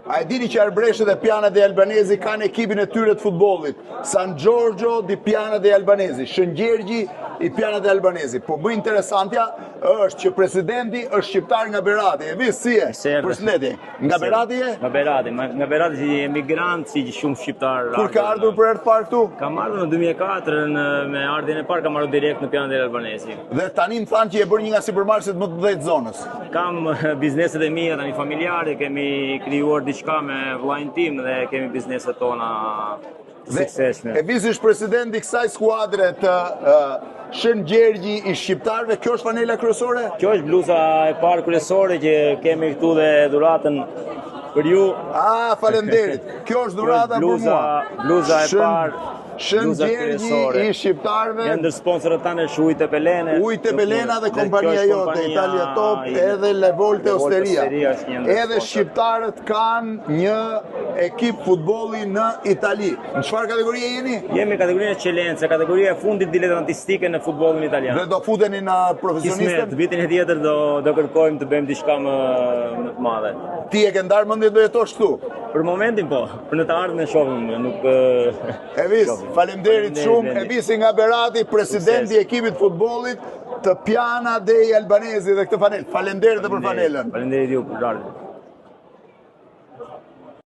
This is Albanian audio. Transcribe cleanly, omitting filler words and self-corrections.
A e dini që Arbreshet dhe Piana dhe Albanezi kanë ekipin e tyre të futbollit. San Giorgio di Piana dhe Albanezi, Shëngjergji i Piana dhe Albanezi. Po më interesantja është që presidenti është shqiptar nga Berati. E vi si e? Përshëndetje. Nga Berati e? Nga Berati si emigrant, si shumë shqiptar. Kur ka ardhur për herë të parë këtu? Kam ardhur në 2004, me ardhjen e parë kam ardhur direkt në Piana dhe Albanezi. Dhe tani më thanë që e bërë një nga sipërmarrësit më të dhejtë zonës. Kam bizneset e mia tani familjare, kemi krijuar diçka me vllajin tim dhe kemi bizneset tona të suksesshme. E vizish presidenti i kësaj skuadre të Shëngjergji i shqiptarëve, kjo është fanela kryesore? Kjo është bluza e parë kryesore që kemi këtu dhe dhuratën për ju. Faleminderit. Kjo është dhurata për mua. Bluza e parë. Shëngjergji i shqiptarëve. Janë ndër sponsorët tanë Ujtë Pelene. Ujtë Pelena dhe kompania jote, Italia Top, edhe Levolte Osteria. Edhe shqiptarët kanë një ekip futbolli në Itali. Në çfarë kategorie jeni? Jemi kategorinë Eccellenza, kategoria e fundit diletantistike në futbollin italian. Dhe do futeni në profesionistën? Kismet, vitin e tjetër do kërkojmë të bëjmë diçka më të madhe. Ti e ke ndarë mendjen do jetosh këtu? Për momentin po, për në të ardhmen shohim, nuk Evis, faleminderit shumë. Evisi nga Berati, presidenti i ekipit futbollit të Piana dhe Albanezi dhe këtë fanel. Faleminderit edhe për fanelën. Faleminderit ju për ardhmën.